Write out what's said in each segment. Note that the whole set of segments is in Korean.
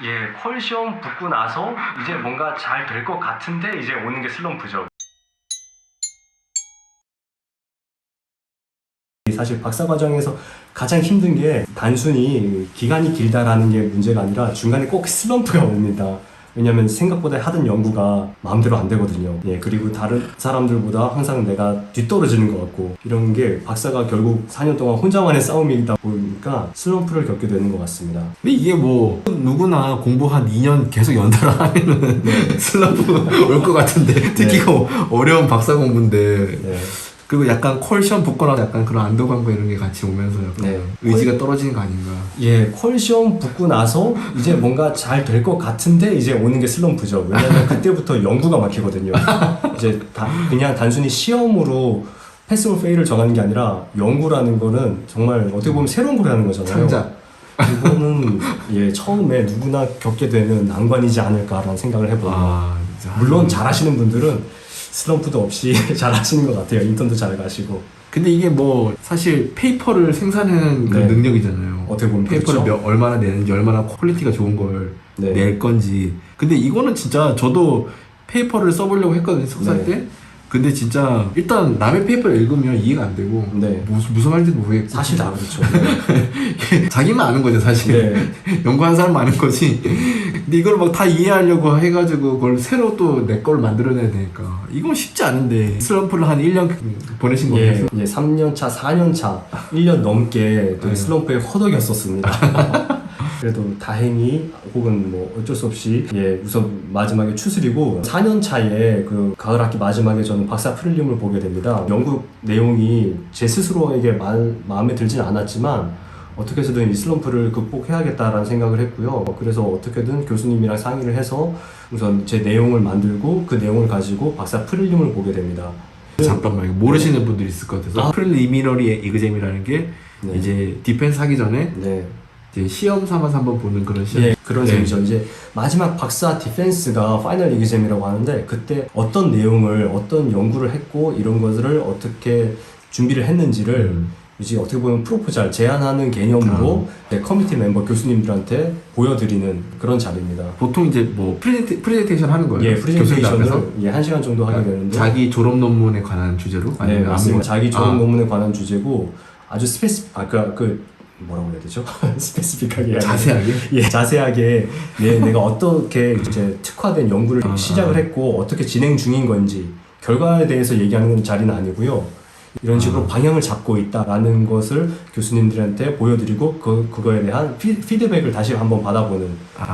예, 콜 시험 붙고 나서 이제 뭔가 잘 될 것 같은데 이제 오는 게 슬럼프죠. 사실 박사 과정에서 가장 힘든 게 단순히 기간이 길다라는 게 문제가 아니라 중간에 꼭 슬럼프가 옵니다. 왜냐면 생각보다 하던 연구가 마음대로 안 되거든요. 예, 그리고 다른 사람들보다 항상 내가 뒤떨어지는 것 같고 이런 게 박사가 결국 4년 동안 혼자만의 싸움이다 보니까 슬럼프를 겪게 되는 것 같습니다. 근데 이게 뭐 누구나 공부 한 2년 계속 연달아 하면은 슬럼프 올 것 같은데 특히 어려운 박사 공부인데 그리고 약간 콜 시험 붙거나 약간 그런 안도감과 이런 게 같이 오면서 약간 의지가 떨어지는 거 아닌가. 예, 콜 시험 붙고 나서 이제 뭔가 잘 될 것 같은데 이제 오는 게 슬럼프죠. 왜냐면 그때부터 연구가 막히거든요. 이제 그냥 단순히 시험으로 패스 올 페일을 정하는 게 아니라 연구라는 거는 정말 어떻게 보면 새로운 걸 하는 거잖아요. 창작. 이거는 예, 처음에 누구나 겪게 되는 난관이지 않을까라는 생각을 해봅니다. 물론 잘하시는 분들은 슬럼프도 없이 잘 하시는 것 같아요. 인턴도 잘 가시고. 근데 이게 뭐 사실 페이퍼를 생산하는 그 능력이잖아요. 어떻게 보면 페이퍼를 그렇죠? 얼마나 내는지, 얼마나 퀄리티가 좋은 걸 낼 건지. 근데 이거는 진짜 저도 페이퍼를 써보려고 했거든요, 석사 때. 근데 진짜 일단 남의 페이퍼를 읽으면 이해가 안 되고 무슨 말인지도 모르겠고 사실 다 그렇죠. 자기만 아는 거죠 사실. 연구한 사람 아는 거지. 근데 이걸 막 다 이해하려고 해가지고 그걸 새로 또 내 걸 만들어내야 되니까 이건 쉽지 않은데 슬럼프를 한 1년 보내신 거예요? 예, 3년차, 4년차, 1년 넘게 슬럼프에 허덕였었습니다. 그래도 다행히 혹은 뭐 어쩔 수 없이 우선 마지막에 추스리고 4년 차에 그 가을 학기 마지막에 저는 박사 프릴림을 보게 됩니다. 연구 내용이 제 스스로에게 마음에 들진 않았지만 어떻게 해서든 이 슬럼프를 극복해야겠다라는 생각을 했고요. 그래서 어떻게든 교수님이랑 상의를 해서 우선 제 내용을 만들고 그 내용을 가지고 박사 프릴림을 보게 됩니다. 잠깐만, 이거 모르시는 분들이 있을 것 같아서 프릴리미너리 에그잼이라는 게 이제 디펜스 하기 전에 이제 시험 삼아서 한번 보는 그런 시험. 그런 셈이죠. 이제 마지막 박사 디펜스가 파이널 에그잼이라고 하는데 그때 어떤 내용을 어떤 연구를 했고 이런 것들을 어떻게 준비를 했는지를 이제 어떻게 보면 프로포잘 제안하는 개념으로 커뮤니티 멤버 교수님들한테 보여드리는 그런 자리입니다. 보통 이제 뭐 프레젠테이션 하는 거예요? 프레젠테이션을 1시간 정도 하게 되는데 자기 졸업 논문에 관한 주제로? 네, 맞습니다. 자기 졸업 논문에 관한 주제고 아주 뭐라고 해야 되죠? 스페시픽하게 자세하게? 자세하게 내가 어떻게 이제 특화된 연구를 시작을 했고 어떻게 진행 중인 건지 결과에 대해서 얘기하는 자리는 아니고요. 이런 식으로 방향을 잡고 있다라는 것을 교수님들한테 보여드리고 그거에 대한 피드백을 다시 한번 받아보는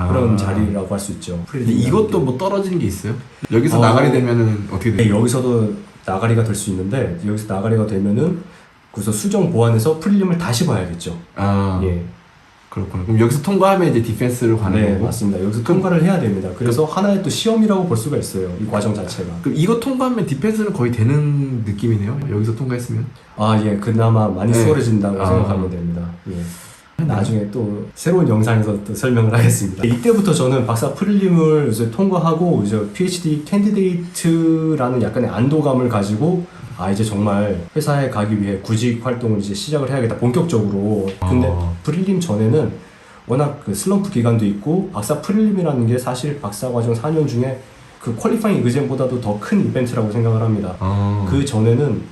그런 자리라고 할 수 있죠. 근데 이것도 뭐 떨어지는 게 있어요? 여기서 나가리 되면은 어떻게 돼요? 여기서도 나가리가 될 수 있는데 여기서 나가리가 되면은 그래서 수정 보완해서 프릴림을 다시 봐야겠죠. 그렇구나. 그럼 여기서 통과하면 이제 디펜스를 가는 거고? 맞습니다. 여기서 통과를 해야 됩니다. 그래서 하나의 또 시험이라고 볼 수가 있어요. 이 과정 자체가. 그럼 이거 통과하면 디펜스는 거의 되는 느낌이네요? 여기서 통과했으면? 그나마 많이 수월해진다고 생각하면 됩니다. 나중에 또 새로운 영상에서 또 설명을 하겠습니다. 이때부터 저는 박사 프릴림을 이제 통과하고 이제 PhD 캔디데이트라는 약간의 안도감을 가지고 이제 정말 회사에 가기 위해 구직 활동을 이제 시작을 해야겠다 본격적으로. 근데 프릴림 전에는 워낙 그 슬럼프 기간도 있고 박사 프릴림이라는 게 사실 박사 과정 4년 중에 그 퀄리파잉 에그잼보다도 더 큰 이벤트라고 생각을 합니다. 그 전에는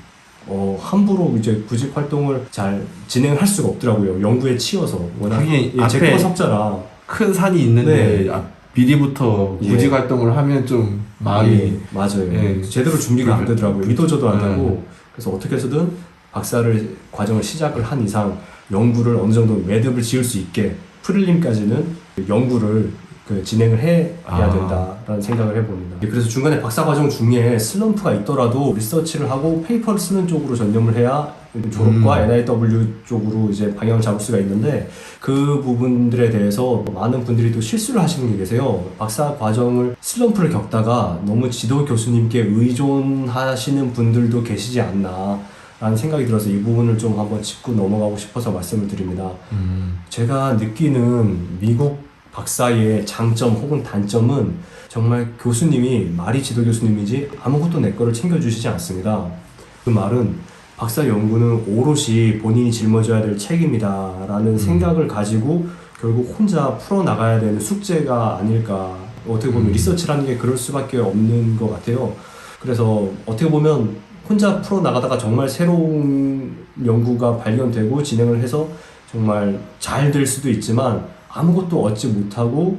함부로 이제 구직 활동을 잘 진행할 수가 없더라고요. 연구에 치여서 워낙 제거가 석자라 큰 산이 있는데 미리부터 구직 활동을 하면 좀 마음이 맞아요. 제대로 준비가 안 되더라고요. 의도저도 안 되고. 그래서 어떻게 해서든 박사를 과정을 시작을 한 이상 연구를 어느 정도 매듭을 지을 수 있게 프릴림까지는 연구를 진행을 해야 된다라는 생각을 해봅니다. 그래서 중간에 박사 과정 중에 슬럼프가 있더라도 리서치를 하고 페이퍼를 쓰는 쪽으로 전념을 해야 졸업과 NIW 쪽으로 이제 방향을 잡을 수가 있는데 그 부분들에 대해서 많은 분들이 또 실수를 하시는 게 계세요. 박사 과정을 슬럼프를 겪다가 너무 지도 교수님께 의존하시는 분들도 계시지 않나 라는 생각이 들어서 이 부분을 좀 한번 짚고 넘어가고 싶어서 말씀을 드립니다. 제가 느끼는 미국 박사의 장점 혹은 단점은 정말 교수님이 말이 지도 교수님이지 아무것도 내 거를 챙겨주시지 않습니다. 그 말은 박사 연구는 오롯이 본인이 짊어져야 될 책임이다 라는 생각을 가지고 결국 혼자 풀어나가야 되는 숙제가 아닐까. 어떻게 보면 리서치라는 게 그럴 수밖에 없는 것 같아요. 그래서 어떻게 보면 혼자 풀어나가다가 정말 새로운 연구가 발견되고 진행을 해서 정말 잘 될 수도 있지만 아무것도 얻지 못하고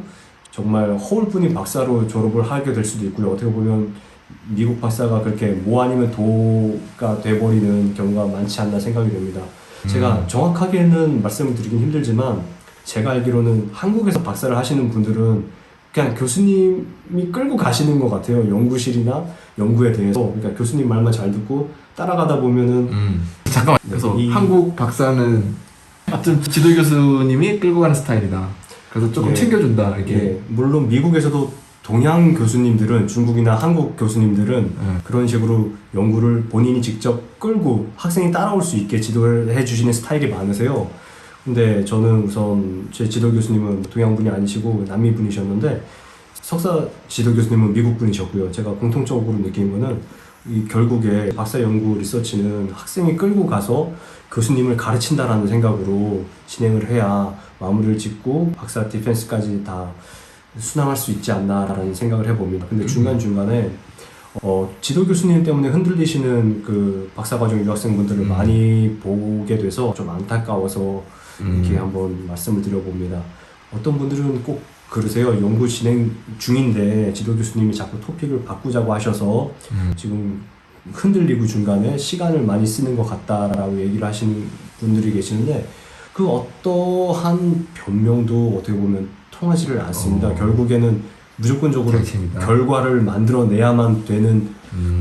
정말 허울뿐인 박사로 졸업을 하게 될 수도 있고요. 어떻게 보면 미국 박사가 그렇게 뭐 아니면 도가 돼버리는 경우가 많지 않나 생각이 됩니다. 제가 정확하게는 말씀을 드리긴 힘들지만 제가 알기로는 한국에서 박사를 하시는 분들은 그냥 교수님이 끌고 가시는 것 같아요. 연구실이나 연구에 대해서. 그러니까 교수님 말만 잘 듣고 따라가다 보면은 잠깐만. 그래서 한국 박사는 좀 지도 교수님이 끌고 가는 스타일이다. 그래서 조금 예. 챙겨준다. 이렇게. 예. 물론 미국에서도 동양 교수님들은 중국이나 한국 교수님들은 그런 식으로 연구를 본인이 직접 끌고 학생이 따라올 수 있게 지도를 해주시는 스타일이 많으세요. 근데 저는 우선 제 지도 교수님은 동양분이 아니시고 남미분이셨는데 석사 지도 교수님은 미국분이셨고요. 제가 공통적으로 느낀 거는 이 결국에 박사 연구 리서치는 학생이 끌고 가서 교수님을 가르친다라는 생각으로 진행을 해야 마무리를 짓고 박사 디펜스까지 다 순항할 수 있지 않나라는 생각을 해봅니다. 근데 중간중간에 지도 교수님 때문에 흔들리시는 그 박사과정 유학생분들을 많이 보게 돼서 좀 안타까워서 이렇게 한번 말씀을 드려봅니다. 어떤 분들은 꼭 그러세요. 연구 진행 중인데 지도 교수님이 자꾸 토픽을 바꾸자고 하셔서 지금 흔들리고 중간에 시간을 많이 쓰는 것 같다라고 얘기를 하시는 분들이 계시는데 그 어떠한 변명도 어떻게 보면 통하지를 않습니다. 결국에는 무조건적으로 결과를 만들어내야만 되는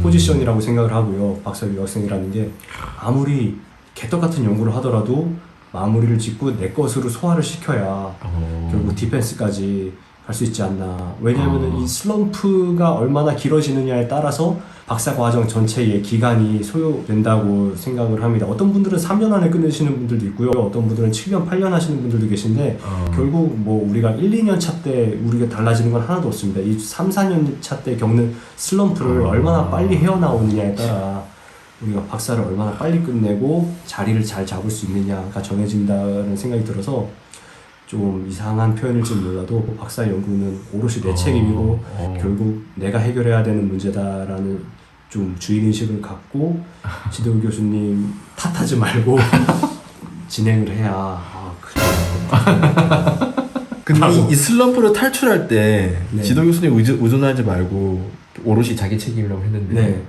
포지션이라고 생각을 하고요. 박사 유학생이라는 게 아무리 개떡 같은 연구를 하더라도 마무리를 짓고 내 것으로 소화를 시켜야 결국 디펜스까지 갈 수 있지 않나. 왜냐하면 이 슬럼프가 얼마나 길어지느냐에 따라서 박사 과정 전체의 기간이 소요된다고 생각을 합니다. 어떤 분들은 3년 안에 끝내시는 분들도 있고요. 어떤 분들은 7년, 8년 하시는 분들도 계신데 결국 뭐 우리가 1, 2년 차 때 우리가 달라지는 건 하나도 없습니다. 이 3, 4년 차 때 겪는 슬럼프를 얼마나 빨리 헤어나오느냐에 따라 우리가 박사를 얼마나 빨리 끝내고 자리를 잘 잡을 수 있느냐가 정해진다는 생각이 들어서 좀 이상한 표현일지 몰라도 박사 연구는 오롯이 내 책임이고 결국 내가 해결해야 되는 문제다라는 좀 주인의식을 갖고 지도 교수님 탓하지 말고 진행을 해야 근데 이 슬럼프를 탈출할 때 네. 지도 교수님 의존하지 말고 오롯이 자기 책임이라고 했는데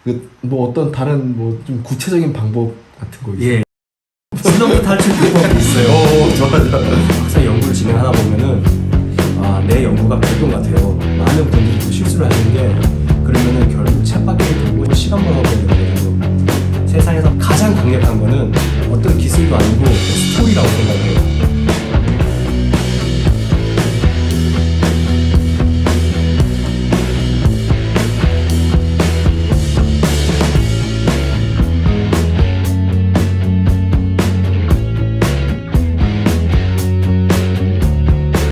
네. 뭐 어떤 다른 뭐 좀 구체적인 방법 같은 거 있어요? 예. 슬럼프 탈출 방법이 있어요. 좋아. 박사 연구를 진행하다 보면은 내 연구가 별돈 같아요. 많은 분들이 또 실수를 하는 게 그러면은 결국 쳇바퀴를 돌고 시간만 하게 되거든요. 세상에서 가장 강력한 거는 어떤 기술도 아니고 스토리라고 생각해요.